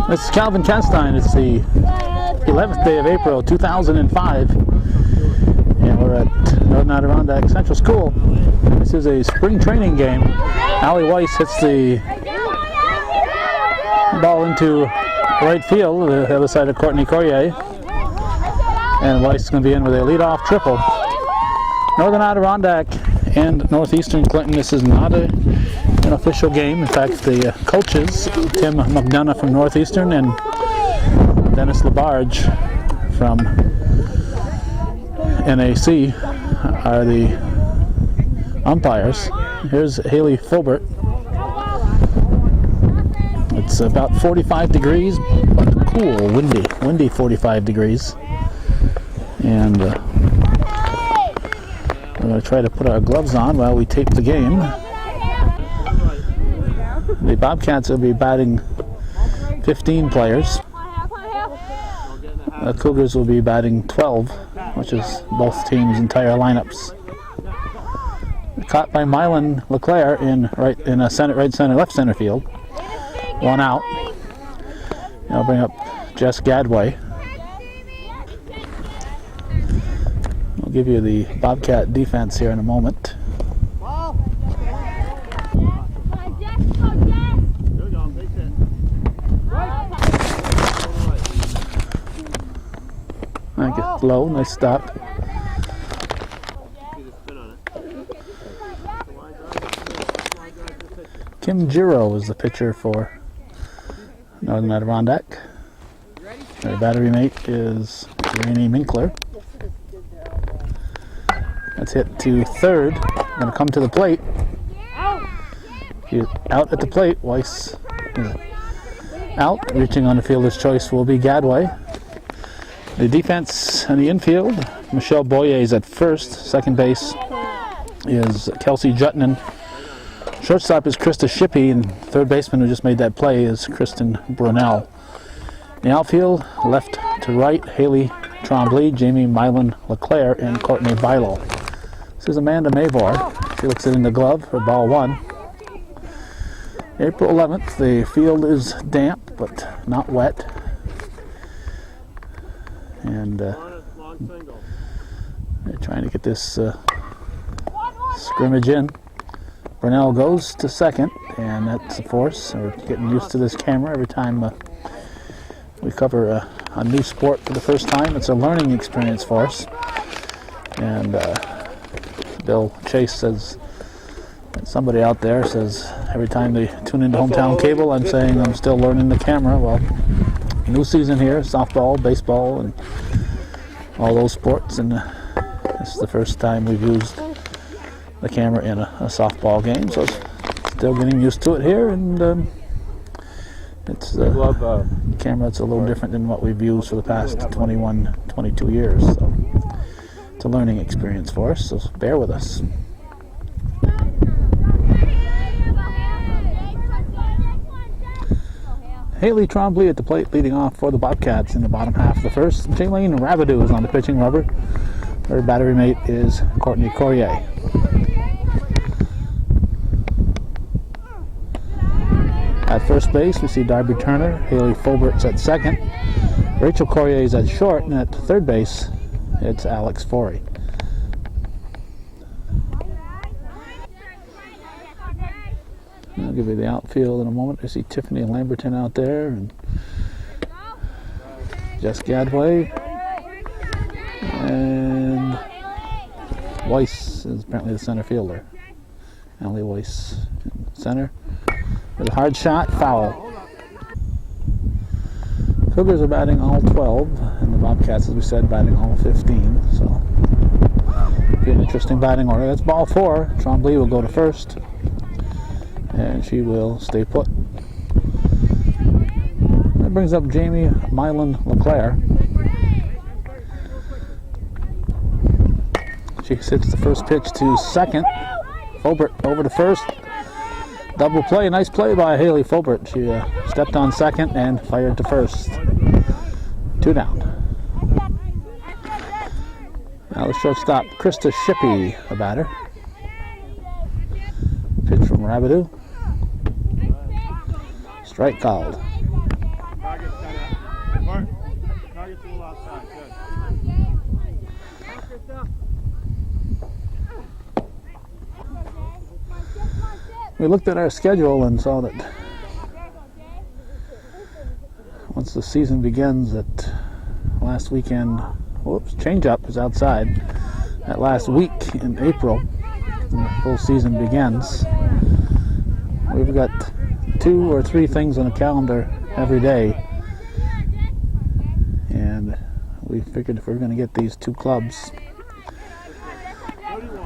This is Calvin Castine. It's the 11th day of April 2005, and we're at Northern Adirondack Central School. This is a spring training game. Allie Weiss hits the ball into right field, the other side of Courtney Corrier, and Weiss is going to be in with a leadoff triple. Northern Adirondack and Northeastern Clinton. This is not an official game. In fact, the coaches, Tim McDonough from Northeastern and Dennis Labarge from NAC, are the umpires. Here's Haley Fulbert. It's about 45 degrees, but cool, windy 45 degrees. And we're going to try to put our gloves on while we tape the game. The Bobcats will be batting 15 players. The Cougars will be batting 12, which is both teams' entire lineups. Caught by Mylan LeClaire in right center, left center field. One out. I'll bring up Jess Gadway. I'll give you the Bobcat defense here in a moment. I get low, nice stop. Kim Giro is the pitcher for Northern Adirondack. Our battery mate is Rainey Minkler. That's hit to third. Going to come to the plate. He's out at the plate. Weiss is out. Reaching on the fielder's choice will be Gadway. The defense in the infield, Michelle Boyer is at first. Second base is Kelsey Jutnan. Shortstop is Krista Shippey, and third baseman who just made that play is Kristen Brunel. In the outfield, left to right, Haley Trombley, Jamie Mylan LeClaire, and Courtney Bilo. This is Amanda Mavor. She looks it in the glove for ball one. April 11th, the field is damp but not wet. And they're trying to get this scrimmage in. Brunel goes to second, and that's a force. We're getting used to this camera every time we cover a new sport for the first time. It's a learning experience for us. And Bill Chase says, somebody out there says, every time they tune into Hometown Cable, I'm saying I'm still learning the camera. Well, new season here, softball, baseball, and all those sports, and this is the first time we've used the camera in a softball game, so still getting used to it here, and it's a camera that's a little different than what we've used for the past 21, 22 years, so it's a learning experience for us, so bear with us. Haley Trombley at the plate leading off for the Bobcats in the bottom half of the first. Jaylene Rabideau is on the pitching rubber. Her battery mate is Courtney Corrier. At first base, we see Darby Turner. Haley Fulbert's at second. Rachel Corrier is at short, and at third base, it's Alex Forey. I'll give you the outfield in a moment. I see Tiffany Lamberton out there, and Jess Gadway, and Weiss is apparently the center fielder. Allie Weiss in center. With a hard shot, foul. Cougars are batting all 12, and the Bobcats, as we said, batting all 15. So, be an interesting batting order. That's ball four. Trombley will go to first, and she will stay put. That brings up Jamie Mylan LeClaire. She hits the first pitch to second. Fulbert over to first. Double play, nice play by Haley Fulbert. She stepped on second and fired to first. 2 down. Now the shortstop, Krista Shippey, a batter. Pitch from Rabideau. Strike called. Target's a little outside. Good. We looked at our schedule and saw that once the season begins, that last weekend, whoops, change-up is outside. That last week in April, when the full season begins, we've got 2 or 3 things on the calendar every day. And we figured if we're going to get these 2 clubs,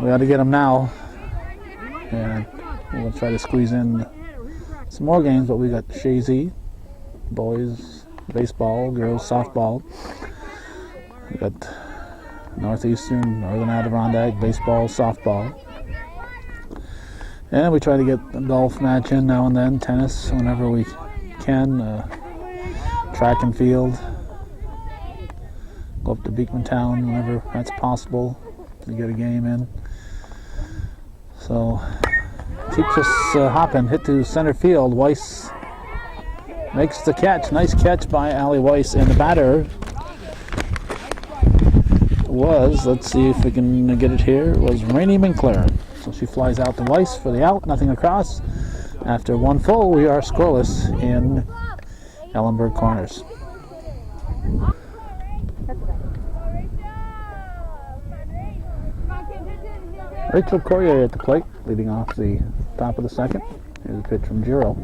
we ought to get them now. And we'll try to squeeze in some more games, but we got Shazy, boys baseball, girls softball. We got Northeastern, Northern Adirondack, baseball, softball. And we try to get a golf match in now and then, tennis whenever we can, track and field. Go up to Beekmantown whenever that's possible to get a game in. So, keeps us hopping. Hit to center field. Weiss makes the catch. Nice catch by Allie Weiss. And the batter was, let's see if we can get it here, was Rainey Minkler. So she flies out to Weiss for the out. Nothing across. After 1 full, we are scoreless in Ellenberg Corners. Rachel Corrier at the plate, leading off the top of the second. Here's a pitch from Giro.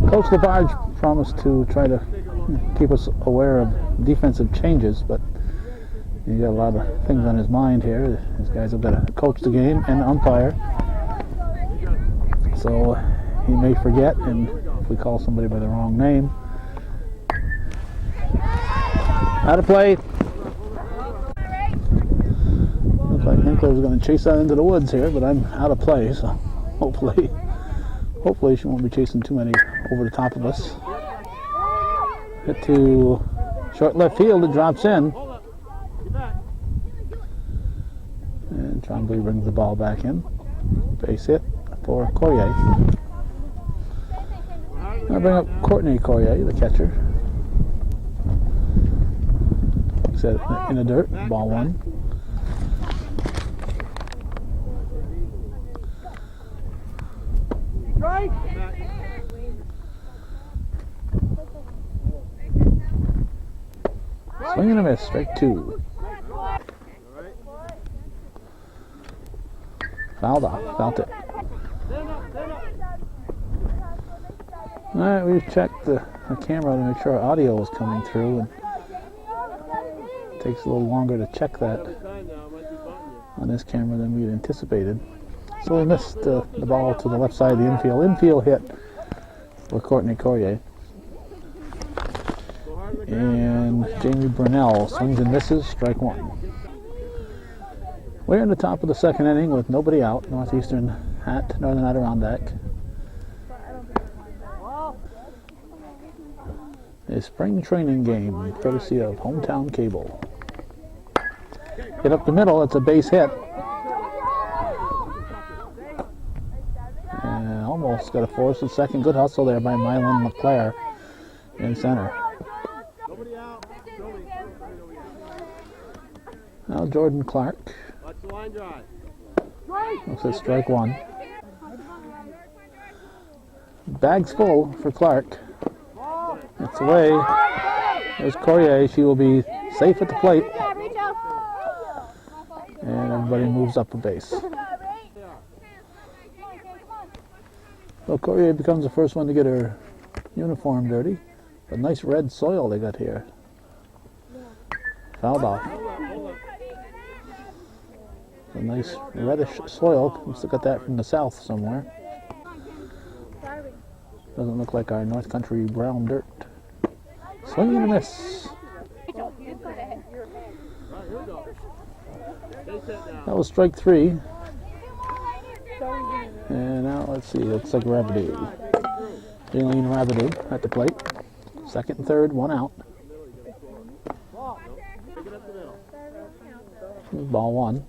Coach LaBarge promised to try to keep us aware of defensive changes, but he's got a lot of things on his mind here. These guys have got to coach the game and umpire. So he may forget, and if we call somebody by the wrong name. Out of play. Looks like Minkler was going to chase that into the woods here, but I'm out of play, so hopefully she won't be chasing too many over the top of us. Hit to short left field, it drops in. And Trombley brings the ball back in. Base hit for Corrier. I'll bring up Courtney Corrier, the catcher. Set in the dirt, ball 1. Swing and a miss, strike 2. Fouled off, felt it. Alright, we've checked the camera to make sure our audio is coming through, and it takes a little longer to check that on this camera than we'd anticipated. So we missed the ball to the left side of the infield. Infield hit for Courtney Corrier. And Jamie Burnell swings and misses, strike 1. We're in the top of the second inning with nobody out. Northeastern at Northern Adirondack. A spring training game, courtesy of Hometown Cable. Hit up the middle, it's a base hit. And almost got a force at second. Good hustle there by Mylan LeClaire in center. Now Jordan Clark. Looks like strike 1. Bag's full for Clark. It's away. There's Corrier. She will be safe at the plate. And everybody moves up a base. Well, Corrier becomes the first one to get her uniform dirty. A nice red soil they got here. Fouled off. A nice reddish soil. Must have got that from the south somewhere. Doesn't look like our North Country brown dirt. Swing and a miss. That was strike 3. And now let's see, it's like Rabideau. Jaylene Rabideau at the plate. Second and third, 1 out. Ball 1.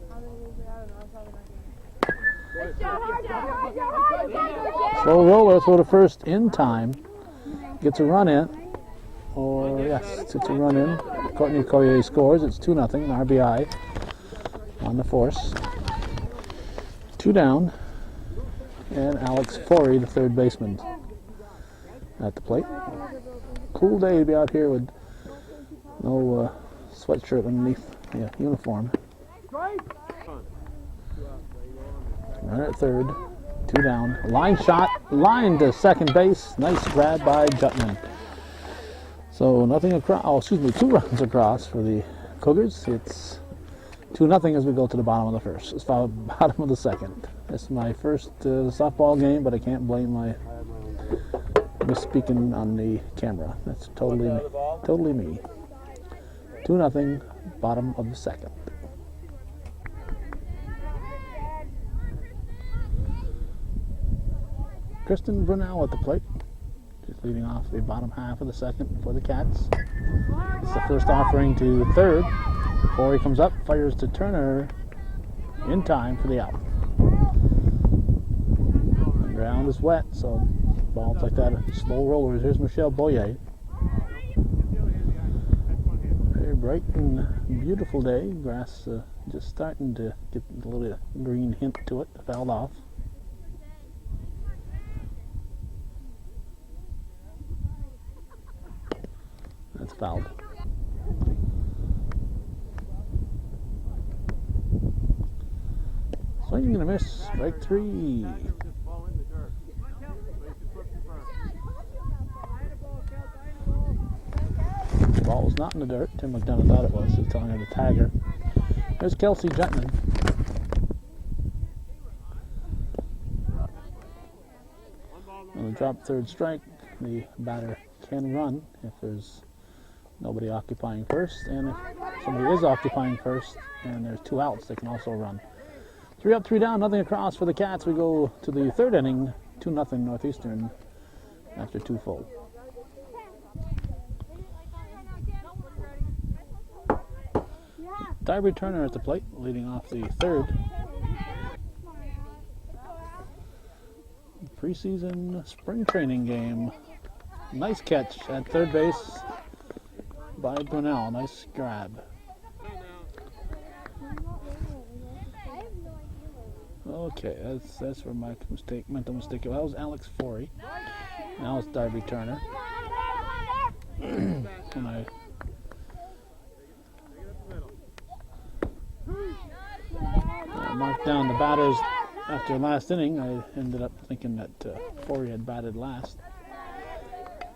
Slow roller throw to first in time. Gets a run in. or yes, it's a run in. Courtney Collier scores. It's 2-0, RBI on the force. 2 down, and Alex Forey, the third baseman, at the plate. Cool day to be out here with no sweatshirt underneath the uniform. Runner at third, 2 down. Line shot, line to second base. Nice grab by Jutman. So nothing across. 2 runs across for the Cougars. It's 2-0 as we go to the bottom of the first. It's the bottom of the second. It's my first softball game, but I can't blame my misspeaking on the camera. That's totally me. 2-0, bottom of the second. Kristen Brunel at the plate. She's leading off the bottom half of the second for the Cats. It's the first offering to third. Corey comes up, fires to Turner in time for the out. The ground is wet, so balls like that are slow rollers. Here's Michelle Boyer. Very bright and beautiful day. Grass just starting to get a little green hint to it. Fouled off. That's fouled. Swinging and a miss. Strike 3. The ball was not in the dirt. Tim McDonough thought it was. He was telling her to tag her. There's Kelsey Jutman. On the drop third strike, the batter can run if there's nobody occupying first, and if somebody is occupying first and there's 2 outs, they can also run. 3 up, 3 down, nothing across for the Cats. We go to the third inning, 2-0 Northeastern after 2 full. Darby Turner at the plate, leading off the third. Preseason spring training game. Nice catch at third base by Brunel. Nice grab. Okay, that's where my mental mistake. That was Alex Forey. Now it's Darby Turner. When I marked down the batters after last inning, I ended up thinking that Forey had batted last.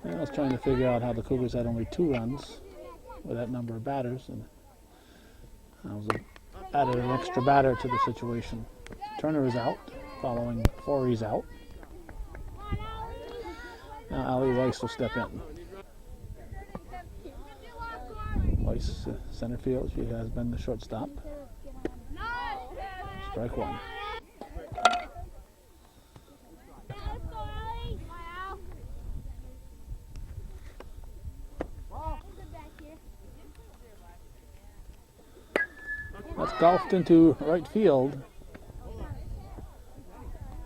And I was trying to figure out how the Cougars had only 2 runs with that number of batters, and I added an extra batter to the situation. Turner is out, following Forey's out. Now Allie Weiss will step in. Weiss, center field, she has been the shortstop. Strike 1. That's golfed into right field.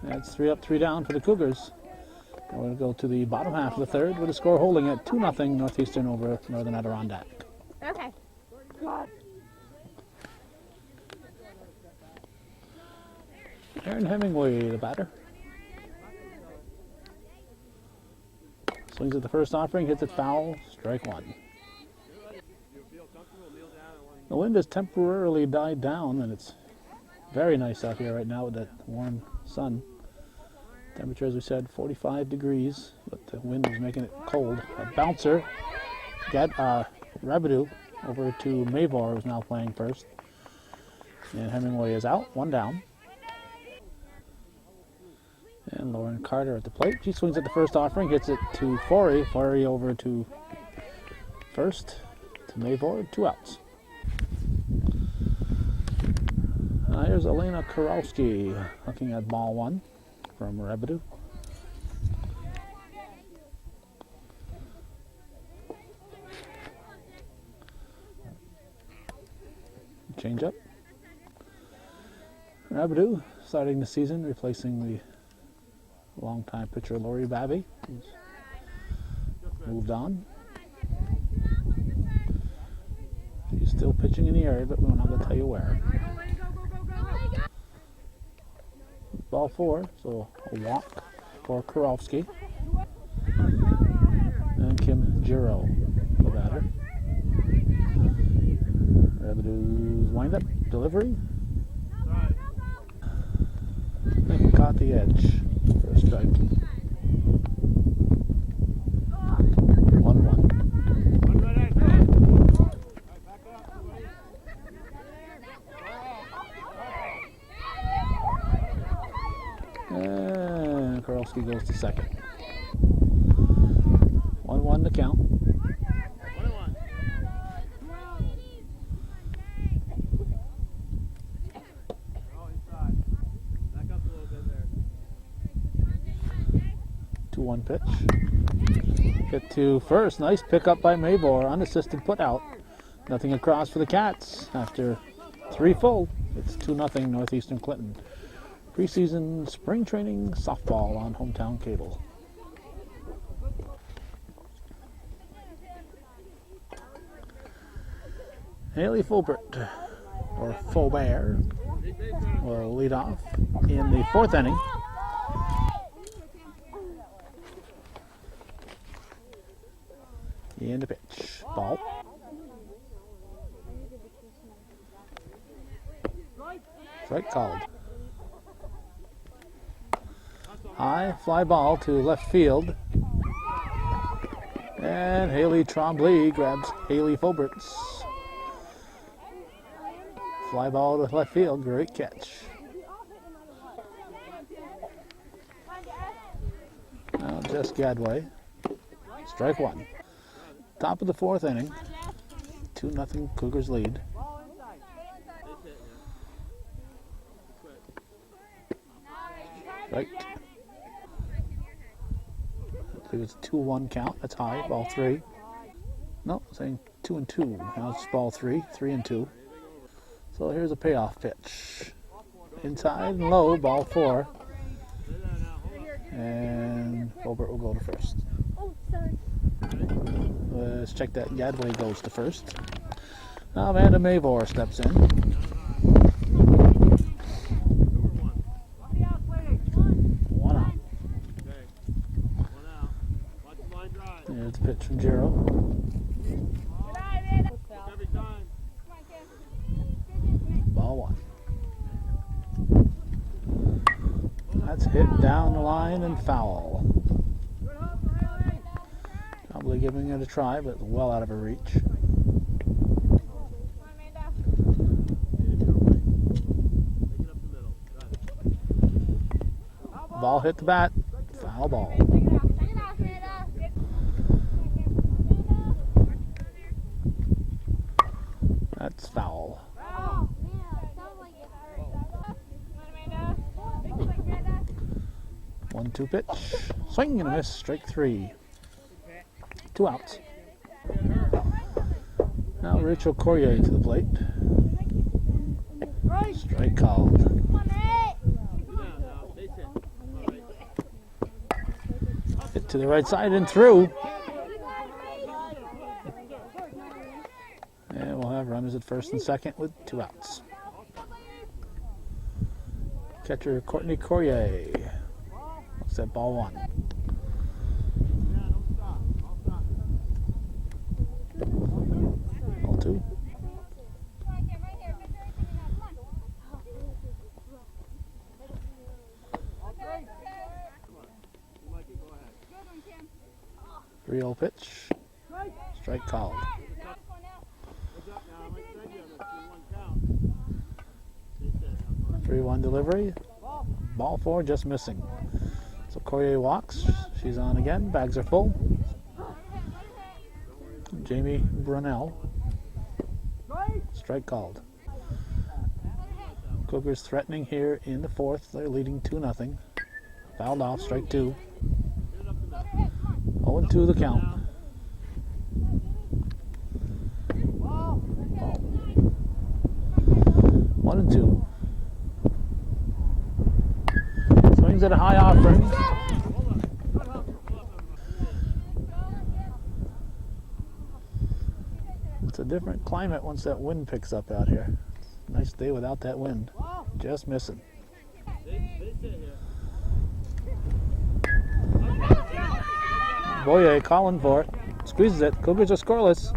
That's 3 up, 3 down for the Cougars. We're going to go to the bottom half of the third with the score holding at 2-0 Northeastern over Northern Adirondack. Okay. Aaron Hemingway, the batter. Swings at the first offering, hits it foul, strike 1. The wind has temporarily died down, and it's very nice out here right now with that warm sun. Temperature, as we said, 45 degrees, but the wind is making it cold. A bouncer, Rabideau, over to Mavor, who's now playing first. And Hemingway is out, 1 down. And Lauren Carter at the plate. She swings at the first offering, hits it to Forey. Forey over to first, to Mavor, 2 outs. Here's Elena Karowski looking at ball 1 from Rabideau. Change up. Rabideau starting the season, replacing the longtime pitcher Lori Babby, who's moved on. Still pitching in the area, but we're not going to tell you where. Ball 4, so a walk for Kurowski. And Kim Giro, the batter. Rabideau's windup, delivery. I think he caught the edge for a strike. 1-1. And Kurowski goes to second. 1-1 to count. One pitch. Hit to first. Nice pickup by Mavor. Unassisted put out. Nothing across for the Cats after 3 full. It's 2-0 Northeastern Clinton. Preseason spring training softball on Hometown Cable. Haley Fulbert, or Faubert, will lead off in the 4th inning. In the pitch. Ball. Strike called. High fly ball to left field. And Haley Trombley grabs Haley Fulbert's fly ball to left field. Great catch. Now Jess Gadway. Strike 1. Top of the 4th inning. 2-0 Cougars lead. Right. I think it's a 2-1 count. That's high. Ball 3. No, saying 2-2. Now it's ball 3. 3-2. So here's a payoff pitch. Inside and low. Ball 4. And Robert will go to first. Let's check that. Gadway goes to first. Now Amanda Mavor steps in. One out. There's the pitch from Giro. Ball 1. That's hit down the line and foul. Probably giving it a try, but well out of her reach. Ball hit the bat. Foul ball. That's foul. 1-2 pitch. Swing and a miss. Strike 3. 2 outs. Now Rachel Corrier to the plate. Strike called. Hit to the right side and through. And we'll have runners at first and second with 2 outs. Catcher Courtney Corrier. Looks at ball 1. Ball 2. Real pitch. Strike called. Three-one delivery. Ball 4 just missing. So Corrier walks. She's on again. Bags are full. Jamie Brunell. Strike called. Cougars threatening here in the 4th. They're leading 2-0. Fouled off. Strike 2. 0-2 the count. Ball. 1-2. Swings at a high offering. It's a different climate once that wind picks up out here. Nice day without that wind. Just missing. Boye calling for it. Squeezes it. Cougars are scoreless.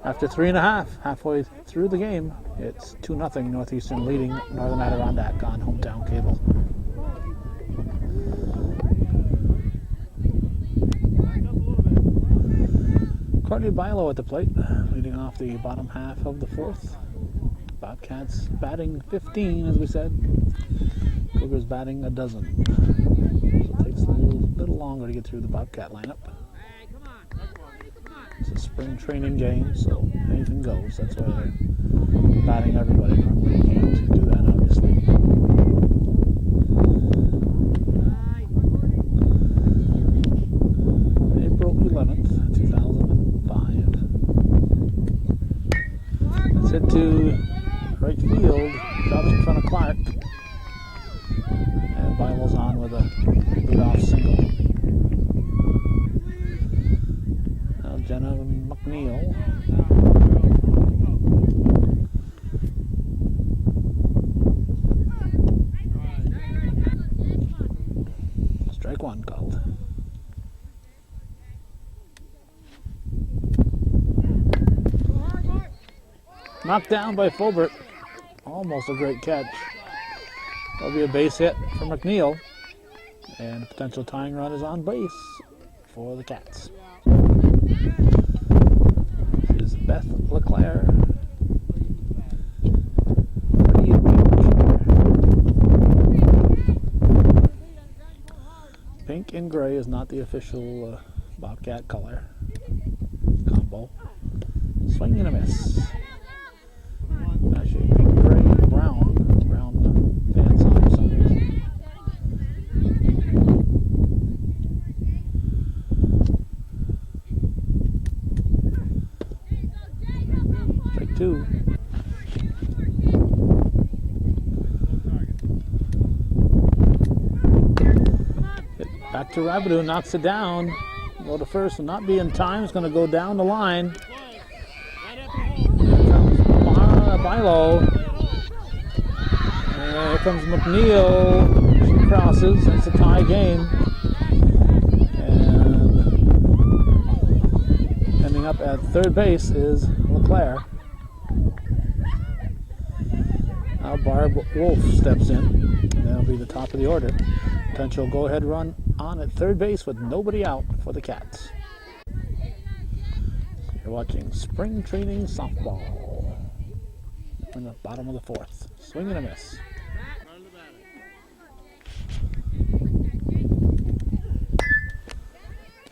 After 3.5, halfway through the game, it's 2-0 Northeastern leading Northern Adirondack on hometown cable. Courtney Bilo at the plate, leading off the bottom half of the fourth. Bobcats batting 15, as we said. Cougars batting a dozen. So it takes a little longer to get through the Bobcat lineup. It's a spring training game, so anything goes. That's why they're batting everybody. Normally you can't do that, obviously. April 11th, 2005. Let's hit to right field. Drops in front of Clark. And Bible's on with a leadoff single. Jenna McNeil. Strike one called. Knocked down by Fulbert. Almost a great catch. That'll be a base hit for McNeil. And a potential tying run is on base for the Cats. This is Beth LeClaire. Pink and gray is not the official Bobcat color combo. Swing and a miss. Actually, pink, gray, and brown pants on for some reason. Strike two. Back to Rabideau, knocks it down. Go to first, will not be in time. It's going to go down the line. Here comes Bilo. And here comes McNeil. She crosses. It's a tie game. And ending up at third base is LeClaire. Now Barb Wolf steps in. That'll be the top of the order. Potential go-ahead run on at third base with nobody out for the Cats. You're watching spring training softball. In the bottom of the fourth. Swing and a miss.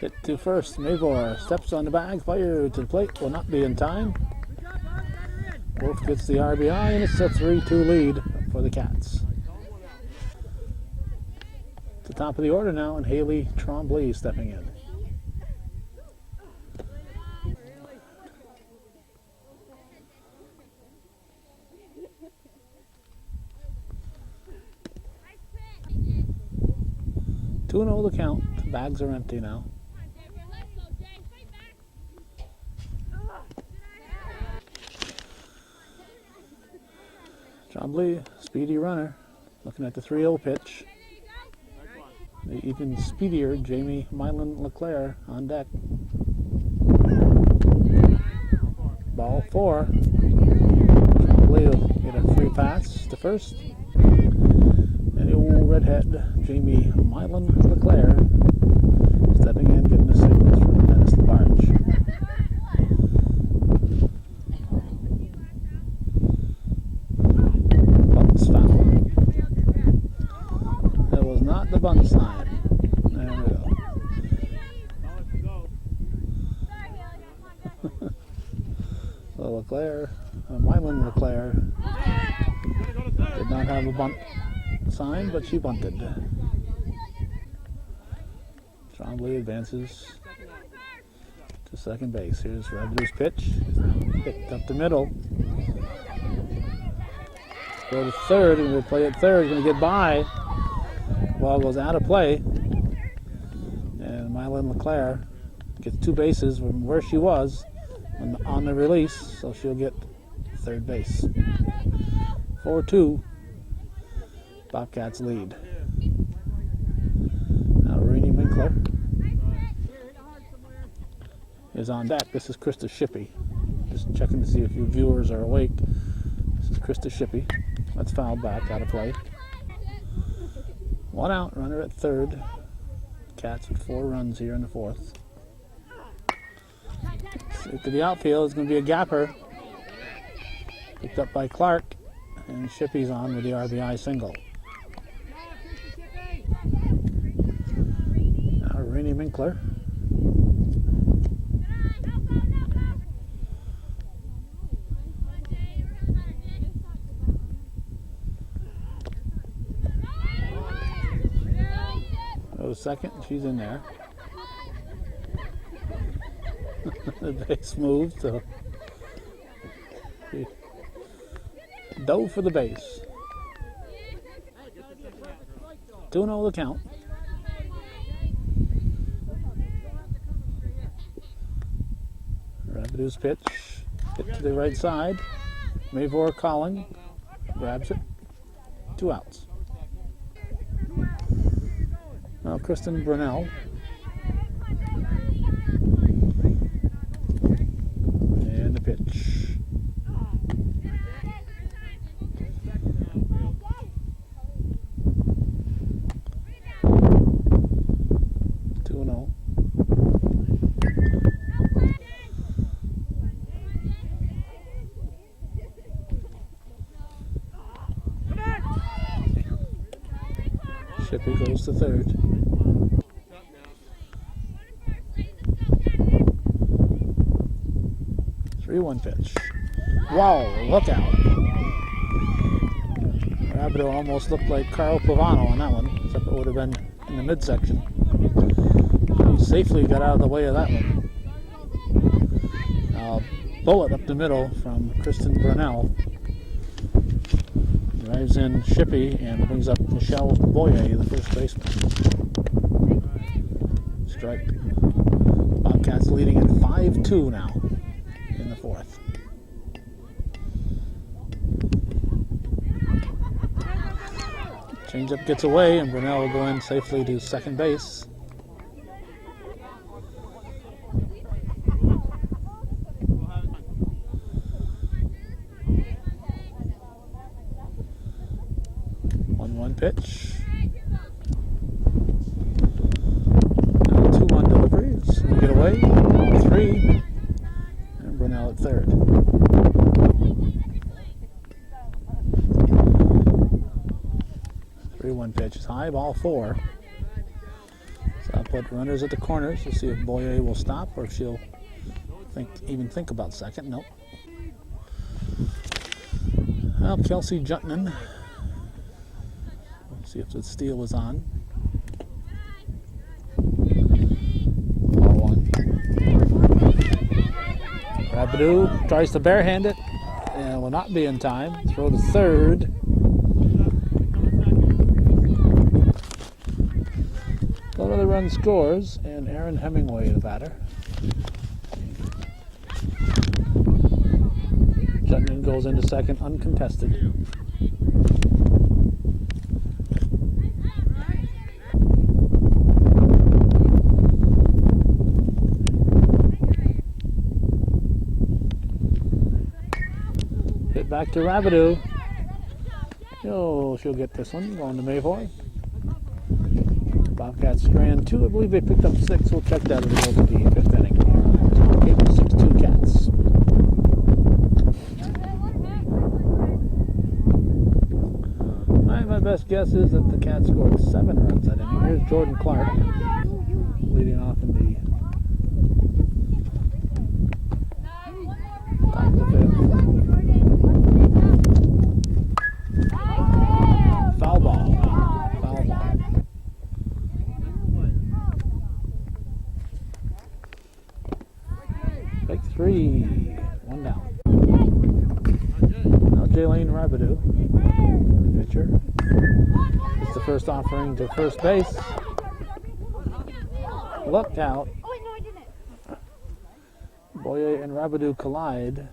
Hit to first. Mavor steps on the bag. Fire to the plate. Will not be in time. Wolf gets the RBI, and it's a 3-2 lead for the Cats. The top of the order now, and Haley Trombley stepping in. Two and 0 the count. The bags are empty now. Trombley, speedy runner, looking at the 3-0 pitch. The even speedier Jamie Mylan LeClaire on deck. Ball 4. Trombley will get a free pass to first. And the old redhead Jamie Mylan LeClaire stepping in, getting the signals from Dennis LaBarge. Bunt's foul. That was not the bunt sign. There we go. So LeClaire, Mylan LeClaire did not have a bunt sign, but she bunted. Trombley advances to second base. Here's Rabideau's pitch. Picked up the middle. Go to third, and we'll play at third. Going to get by. Ball goes out of play. And Mylan LeClaire gets two bases from where she was on the release, so she'll get third base. 4-2. Bobcats lead. Now Rainey Winkler is on deck. This is Krista Shippey. Just checking to see if you viewers are awake. This is Krista Shippey. That's fouled back, out of play. 1 out, runner at third. Cats with 4 runs here in the fourth. To the outfield is going to be a gapper. Picked up by Clark, and Shippey's on with the RBI single. Now Rainey Winkler. Goes second, she's in there. The base moved, so she dove for the base. 2-0 the count. Rapidu's pitch, hit to the right side. Mavor calling, grabs it. 2 outs. Now Kristen Brunell. And the pitch. Shippey goes to third. One pitch. Wow, look out. Rabideau almost looked like Carl Pavano on that one, except it would have been in the midsection. He safely got out of the way of that one. Bullet up the middle from Kristen Brunell. Drives in Shippey and brings up Michelle Boyer, the first baseman. Strike. Bobcats leading at 5-2 now. Fourth. Changeup gets away, and Brunell will go in safely to second base. One pitch. Now 2-1 delivery. It's going to get away. 3. Brunell at third. One pitch is high, ball 4. So I'll put runners at the corners to see if Boyer will stop or if she'll even think about second. Nope. Well, Kelsey Jutman. Let's see if the steal was on. Ball 1. Rabideau tries to barehand it and will not be in time. Throw to third. Another run scores, and Aaron Hemingway, the batter. Jutman goes into second, uncontested. Hit back to Rabideau. Oh, she'll get this one, going to Mayhoy. Bobcats strand 2. I believe they picked up 6. We'll check that as we go to the 5th inning. 6-2 Cats. My best guess is that the Cats scored 7 runs that inning. Here's Jordan Clark leading off in the top of the 5th. Foul ball. Take 3. 1 down. Now Jaylene Rabideau, pitcher. It's the first offering to first base. Look out. Boye and Rabideau collide.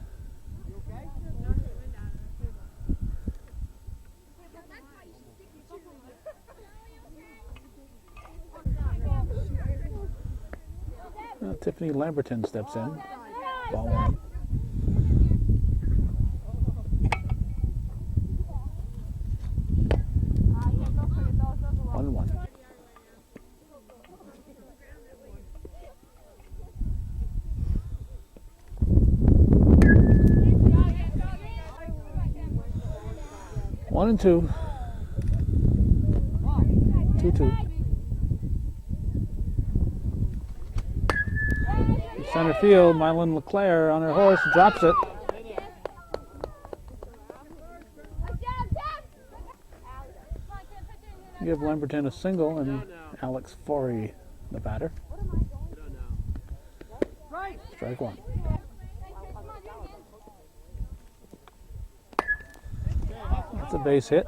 Tiffany Lamberton steps in. Ball one. One. 1 and 2. 2-2. Center field, Mylon LeClaire on her horse, drops it. Give Lamberton a single and Alex Forey the batter. Strike one. That's a base hit.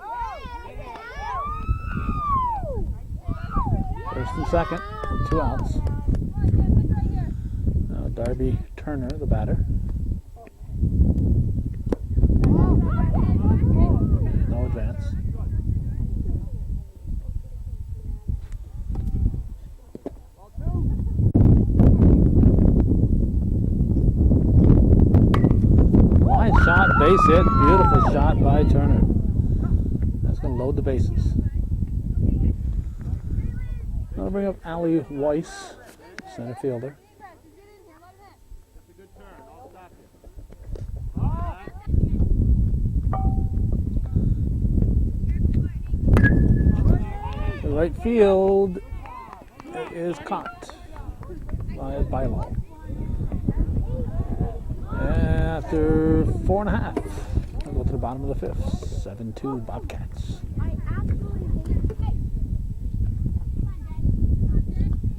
First and second, 2 outs. Now Darby Turner, the batter. No advance. Line shot, base hit, beautiful shot by Turner. That's going to load the bases. I'll bring up Allie Weiss, center fielder. The right field is caught by Bilo. After 4.5, we'll go to the bottom of the 5th. 7-2 Bobcats.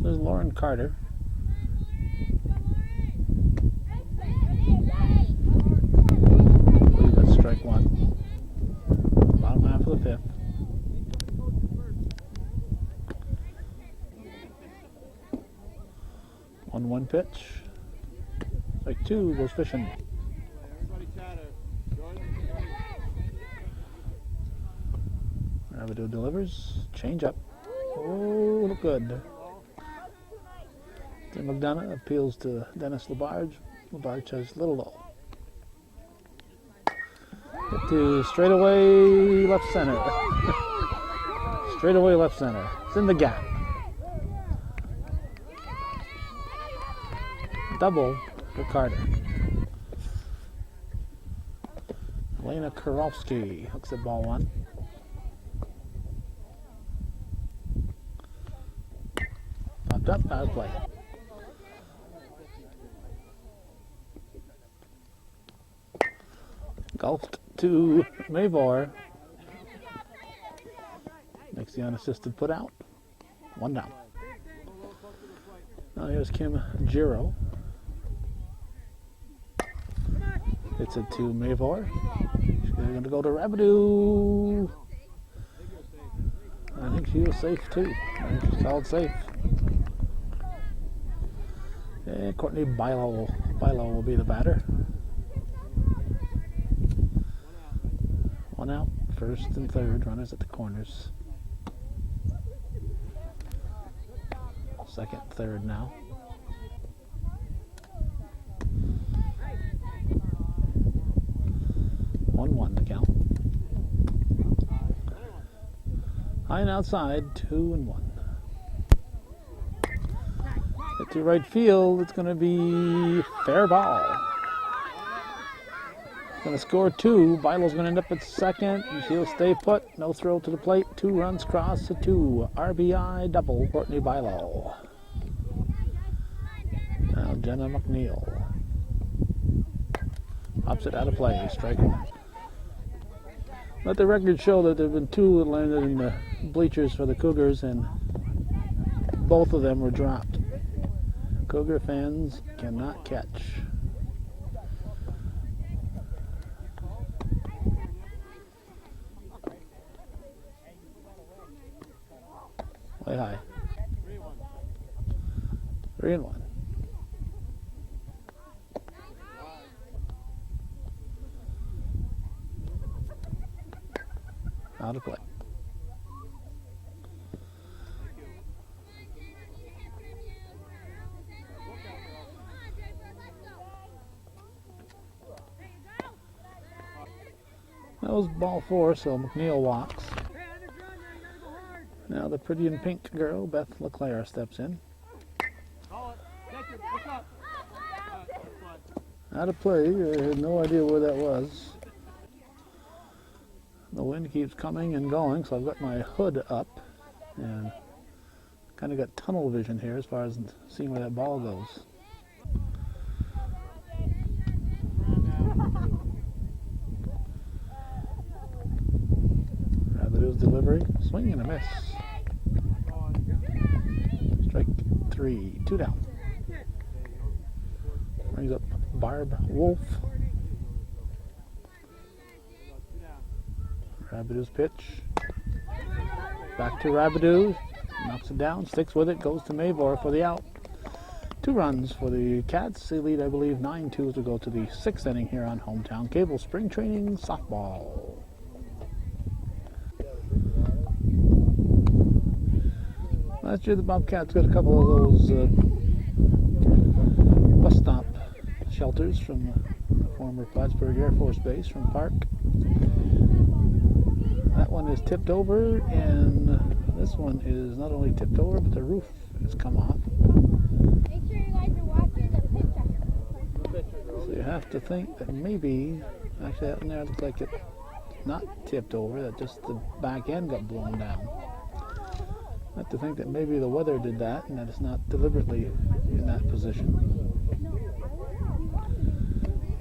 There's Lauren Carter. I believe that's strike one. Bottom half of the 5th. One pitch. Strike two, goes fishing. Rabideau delivers. Change up. Oh, look good. Tim McDonough appeals to Dennis Labarge. Labarge has little low. Hit to straightaway left center. Straightaway left center. It's in the gap. Double for Carter. Elena Kurowski hooks at ball one. Popped up, out of play. Golfed to Mavor. Makes the unassisted put out. One down. Now here's Kim Giro. It's it to Mavor. She's going to go to Rabideau. I think she was safe too. I think she's called safe. And Courtney Bilo will be the batter. One out, first and third, runners at the corners. Second, third now. One to count. High and outside, 2-1. Hit to right field, it's going to be fair ball. Going to score 2. Bilo's going to end up at second. She'll stay put. No throw to the plate. 2 runs cross to 2. RBI double. Courtney Bilo. Now Jenna McNeil. Pops it out of play. Strike one. Let the record show that there have been 2 that landed in the bleachers for the Cougars, and both of them were dropped. Cougar fans cannot catch. Way high. 3-1. out of play. That was ball 4, so McNeil walks. Now the pretty in pink girl, Beth LeClaire, steps in. Out of play. I had no idea where that was. The wind keeps coming and going, so I've got my hood up and kind of got tunnel vision here as far as seeing where that ball goes. Rabideau's delivery, swing and a miss. Strike 3, 2 down. Brings up Barb Wolf. Rabideau's pitch. Back to Rabideau. Knocks it down, sticks with it, goes to Mavor for the out. 2 runs for the Cats. They lead, I believe, 9-2 to go to the 6th inning here on Hometown Cable Spring Training Softball. Last year the Bobcats got a couple of those bus stop shelters from the former Plattsburgh Air Force Base from Park. That one is tipped over, and this one is not only tipped over, but the roof has come off. Make sure you guys are watching the picture. So you have to think that maybe, actually that one there looks like it's not tipped over, that just the back end got blown down. I have to think that maybe the weather did that, and that it's not deliberately in that position.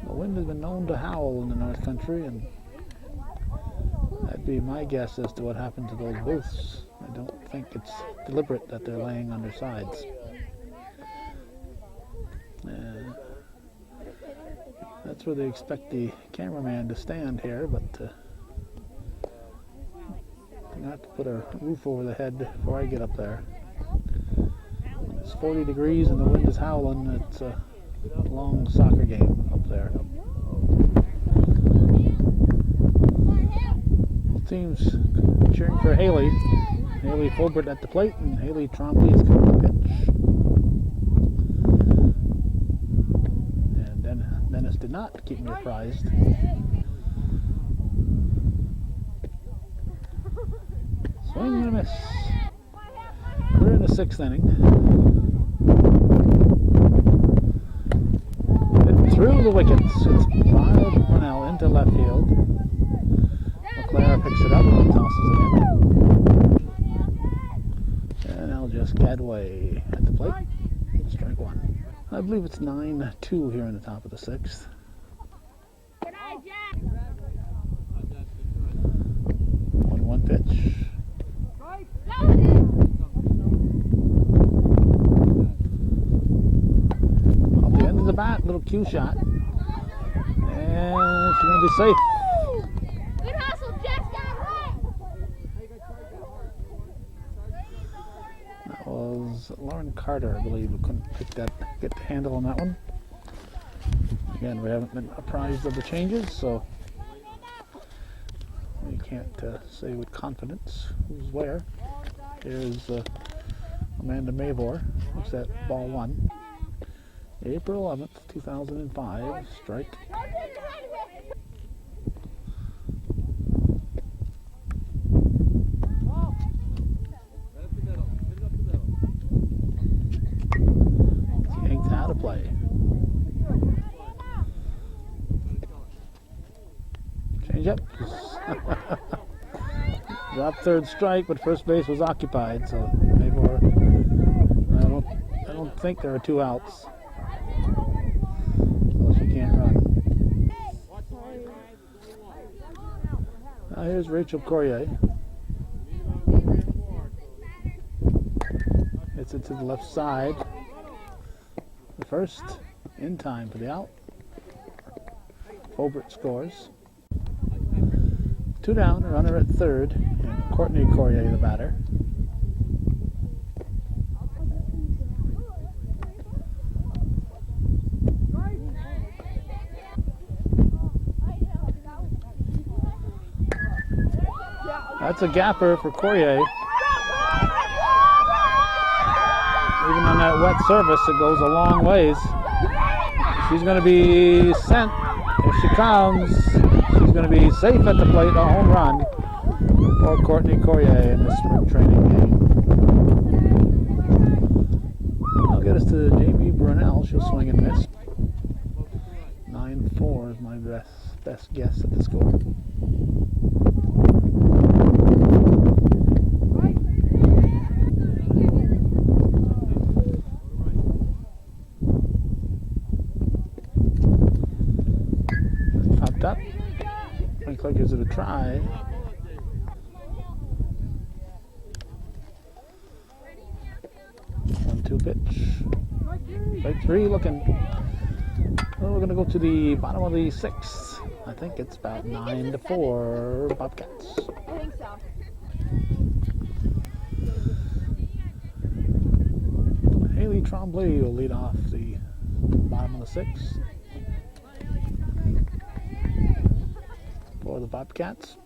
The wind has been known to howl in the North Country, and that'd be my guess as to what happened to those booths. I don't think it's deliberate that they're laying under sides. That's where they expect the cameraman to stand here, but I have to put a roof over the head before I get up there. When it's 40 degrees and the wind is howling, it's a long soccer game up there. Both teams cheering for Haley. Haley Fulbert at the plate, and Haley Trombley is coming to pitch. And Dennis did not keep me apprised. Swing and a miss. We're in the 6th inning. Through the wickets. It's 5-1 into left field. LeClaire picks it up and tosses it in. And I'll just Cadway at the plate. Strike 1. I believe it's 9-2 here in the top of the 6th. 1-1 pitch. Off the end of the bat, little cue shot. And she's going to be safe. Good hustle, Jess, down right. That was Lauren Carter, I believe, who couldn't get the handle on that one. Again, we haven't been apprised of the changes, so we can't say with confidence who's where. Here's Amanda Mavor. Looks at ball 1. April 11th, 2005. Strike. Yanked out of play. Change up. Dropped third strike, but first base was occupied, so Mavor, I don't think there are 2 outs. So she can't run. Now here's Rachel Corrier. Hits it to the left side. The first, in time for the out. Fulbert scores. 2 down, a runner at third, and Courtney Corrier, the batter. That's a gapper for Courier. Even on that wet surface, it goes a long ways. She's going to be sent. If she comes, she's going to be safe at the plate, a home run for Courtney Courier in this spring training game. I'll get us to Jamie Brunell. She'll swing and miss. 9-4 is my best guess at the score. Popped up. Winkler gives it a try. 1-2 pitch. Strike three looking. Well, we're going to go to the bottom of the sixth. I think it's about 9-4 Bobcats. I think so. Haley Tremblay will lead off the bottom of the sixth for the Bobcats.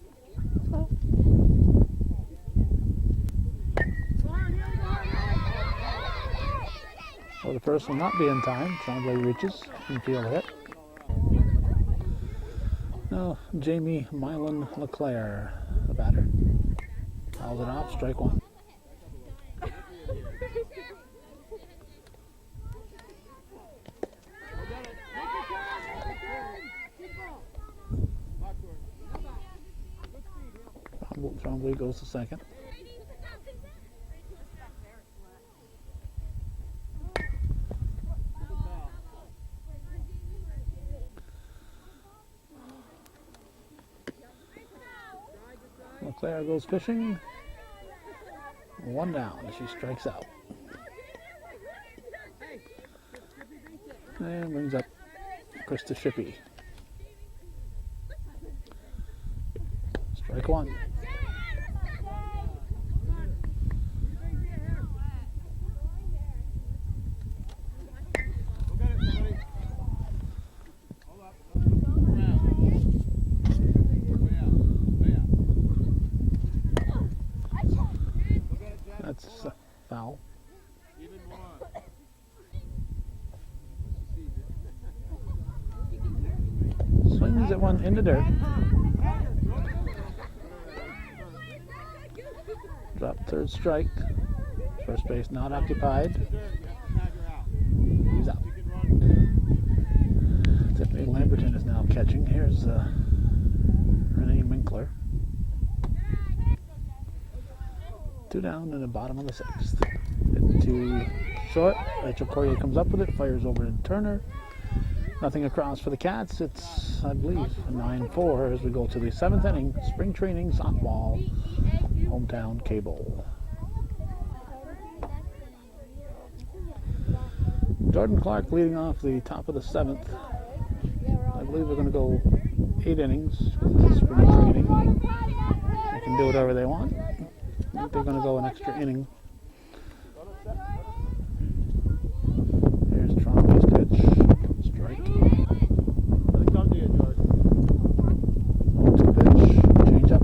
Well, the first will not be in time. Tremblay reaches and field hit. Now, Jamie Mylan LeClaire, the batter. Fouls it off, strike one. Tremblay goes to second. LeClaire goes fishing. One down as she strikes out. And brings up Krista Shippey. Strike one. That's a foul. Swings at one in the dirt. Drop third strike. First base not occupied. He's out. Tiffany Lamberton is now catching. Here's Renee Winkler. Two down in the bottom of the sixth. Hit to short. Rachel Courier comes up with it, fires over to Turner. Nothing across for the Cats. It's, I believe, 9-4 as we go to the seventh inning. Spring training softball. Hometown cable. Jordan Clark leading off the top of the seventh. I believe we're going to go 8 innings. This is spring training. They can do whatever they want. I think they're going to go an extra inning. Here's Trombley's pitch. Strike. 2 pitch. Change up.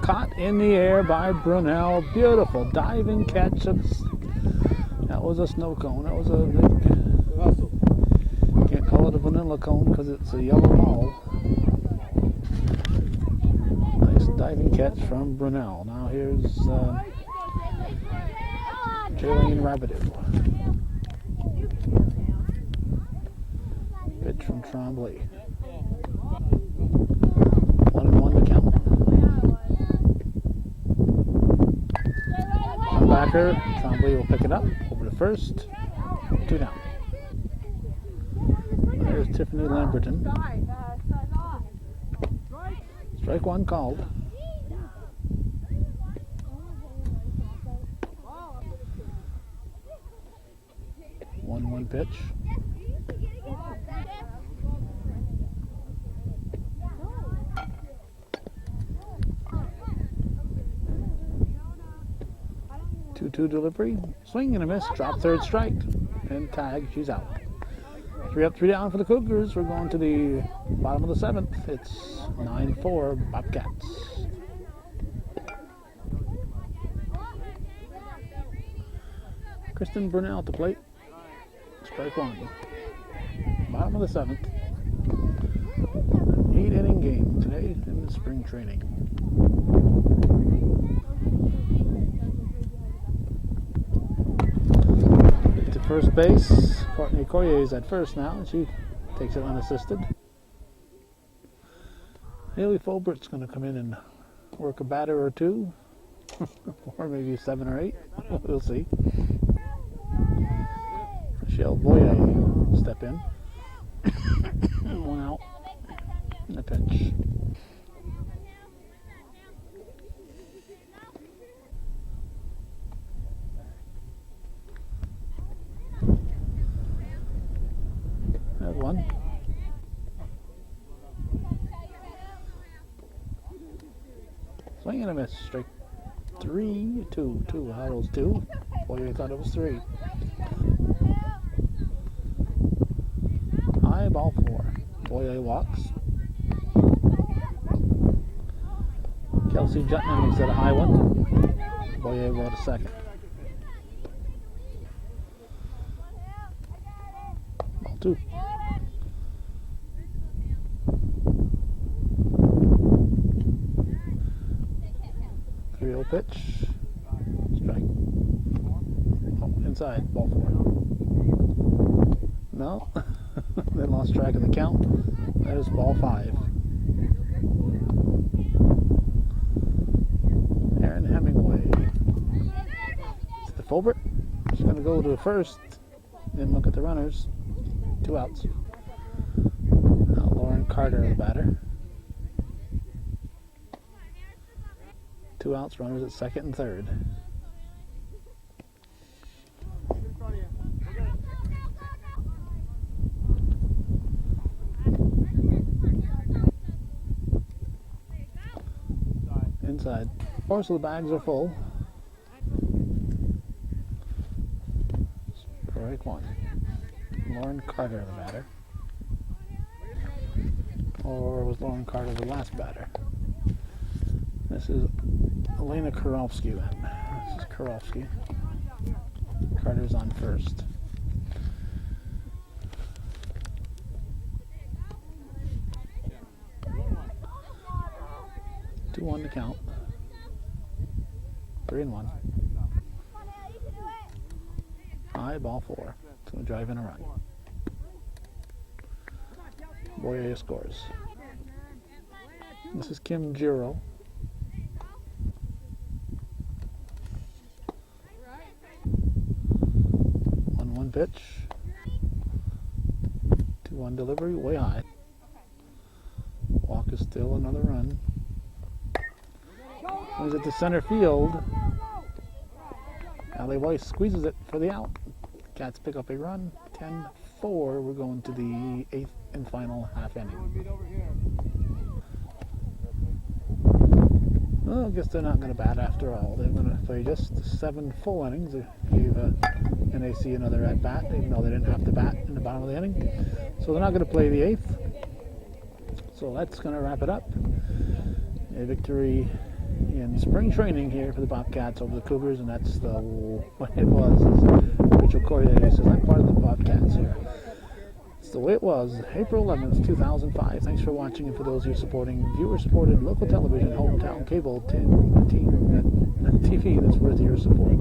Caught in the air by Brunell. Beautiful diving catch. That was a snow cone. That was a big, can't call it a vanilla cone because it's a yellow ball. Nice diving catch from Brunell. Now here's Jaylene Rabideau. Pitch from Tremblay. 1-1 to count. Backer, Tremblay will pick it up over to first. 2 down. There's Tiffany Lamberton. Strike one called. 1-1 pitch. Two delivery, swing and a miss, drop third strike, and tag, she's out. 3 up, 3 down for the Cougars. We're going to the bottom of the 7th. It's 9-4 Bobcats. Kristen Burnell to plate. Strike one. Bottom of the 7th. An 8-inning game today in the spring training. To first base. Courtney Coyer is at first now, and she takes it unassisted. Haley Fulbert's going to come in and work a batter or two, or maybe 7 or 8. We'll see. Michelle Boyer step in. 1 out. And a pitch. There's one. Swing and a miss. Strike 3, 2. How was 2? Boyer thought it was 3. High, ball 4. Boyer walks. Kelsey Jutman is at a high one. Boyer wrote a second. Ball 2. 3-0 pitch. Strike. Oh, inside. Ball 4. No. They lost track of the count. There's ball 5. Aaron Hemingway. It's the Fulbert. She's going to go to first. Then look at the runners. 2 outs. Now Lauren Carter, the batter. 2 outs, runners at second and third. Inside. Of course, the bags are full. Strike 1. Lauren Carter, the batter. Or was Lauren Carter the last batter? This is Elena Karofsky then. This is Karofsky. Carter's on first. Two on the count. 3-1. High, ball 4. It's going to drive in a run. Boyer scores. This is Kim Giro. 1-1 pitch. 2-1 delivery, way high. Walk is still another run. He's at the center field. Allie Weiss squeezes it for the out. Cats pick up a run. 10-4. We're going to the 8th and final half inning. Well, I guess they're not going to bat after all. They're going to play just 7 full innings. They gave NAC another at bat, even though they didn't have to bat in the bottom of the inning. So they're not going to play the 8th. So that's going to wrap it up. A victory in spring training here for the Bobcats over the Cougars, and that's what it was. Rachel Coyer says, I'm part of the Bobcats here. It's the way it was, April 11th, 2005. Thanks for watching, and for those of you supporting viewer-supported local television, hometown cable, TV that's worth your support.